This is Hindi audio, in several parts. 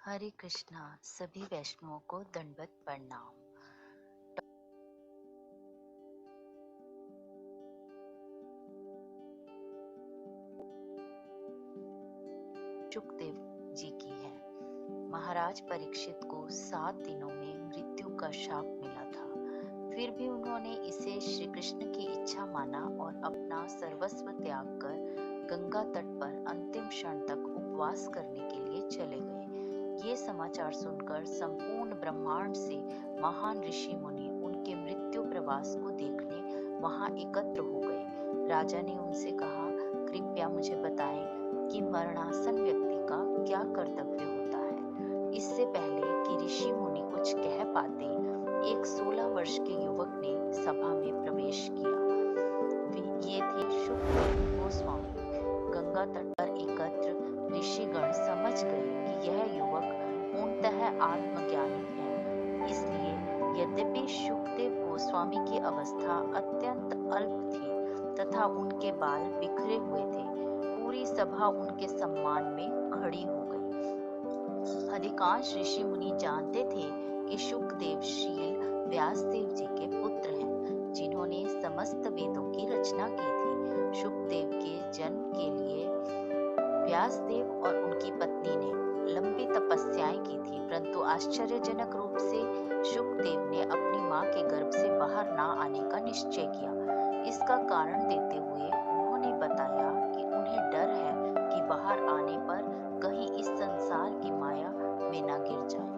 हरे कृष्णा। सभी वैष्णवों को दंडवत प्रणाम। सुखदेव जी की है। महाराज परीक्षित को 7 दिनों में मृत्यु का शाप मिला था। फिर भी उन्होंने इसे श्री कृष्ण की इच्छा माना और अपना सर्वस्व त्याग कर गंगा तट पर अंतिम क्षण तक उपवास करने के लिए चले गए। ये समाचार सुनकर संपूर्ण ब्रह्मांड से महान ऋषि मुनि उनके मृत्यु प्रवास को देखने वहां एकत्र हो गए। राजा ने उनसे कहा, कृपया मुझे बताएं कि मरणासन व्यक्ति का क्या कर्तव्य होता है। इससे पहले कि ऋषि मुनि कुछ कह पाते, एक 16 वर्ष के युवक ने सभा में प्रवेश किया। ये थे सुखदेव गोस्वामी। गंगा तट पर एकत्र ऋषिगण समझ गए कि यह युवक पूर्णतः आत्मज्ञानी है। इसलिए यद्यपि सुखदेव गोस्वामी की अवस्था अत्यंत अल्प थी तथा उनके बाल बिखरे हुए थे, पूरी सभा उनके सम्मान में खड़ी हो गई। अधिकांश ऋषि मुनि जानते थे कि सुखदेव शील व्यासदेव जी के पुत्र हैं, जिन्होंने समस्त वेदों की रचना की थी। सुखदेव के जन्म के लिए व्यासदेव और उनकी पत्नी ने लंबी तपस्याएं की थी, परंतु आश्चर्यजनक रूप से सुखदेव ने अपनी मां के गर्भ से बाहर ना आने का निश्चय किया। इसका कारण देते हुए उन्होंने बताया कि उन्हें डर है कि बाहर आने पर कहीं इस संसार की माया में न गिर जाए।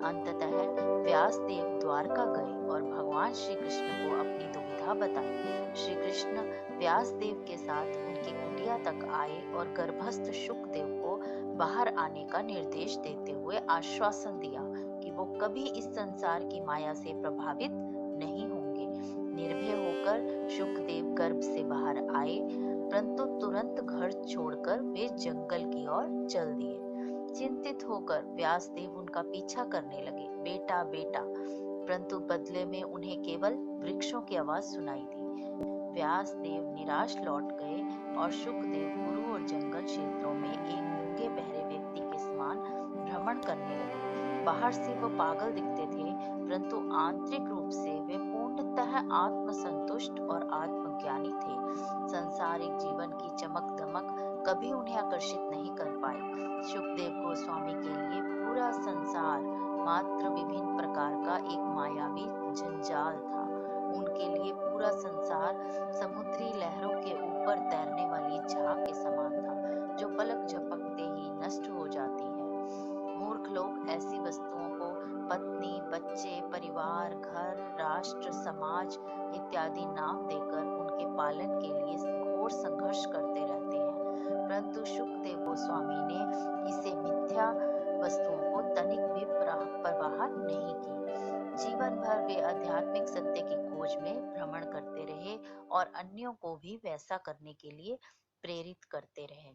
अंततः व्यासदेव द्वारका गए और भगवान श्री कृष्ण को अपनी दुविधा बताई। श्री कृष्ण व्यासदेव के साथ उनकी कुटिया तक आए और गर्भस्थ सुखदेव को बाहर आने का निर्देश देते हुए आश्वासन दिया कि वो कभी इस संसार की माया से प्रभावित नहीं होंगे। निर्भय होकर सुखदेव गर्भ से बाहर आए, परंतु तुरंत घर छोड़कर वे जंगल की ओर चल दिए। चिंतित होकर व्यासदेव उनका पीछा करने लगे, बेटा बेटा, परंतु बदले में उन्हें केवल वृक्षों की आवाज सुनाई दी। व्यासदेव निराश लौट गए और सुखदेव गुरु और जंगल क्षेत्रों में एक गूंगे बहरे व्यक्ति के समान भ्रमण करने लगे। बाहर से वो पागल दिखते थे, परंतु आंतरिक रूप से वे पूर्णतः आत्मसंतुष्ट और आत्मज्ञानी थे। सांसारिक जीवन की चमक दमक कभी उन्हें आकर्षित नहीं कर पाई। सुखदेव गोस्वामी के लिए पूरा संसार मात्र विभिन्न प्रकार का एक मायावी जंजाल था। उनके लिए पूरा संसार समुद्री लहरों के ऊपर तैरने वाली झाग के समान था, जो पलक झपकते ही नष्ट हो जाती है। मूर्ख लोग ऐसी वस्तुओं को पत्नी, बच्चे, परिवार, घर, राष्ट्र, समाज इत्यादि नाम देकर उनके पालन के लिए घोर संघर्ष करते रहते हैं, परंतु सुखदेव गोस्वामी ने इसे मिथ्या वस्तुओं को तनिक भी परवाह नहीं की। जीवन भर वे आध्यात्मिक सत्य की खोज में भ्रमण करते रहे और अन्यों को भी वैसा करने के लिए प्रेरित करते रहे।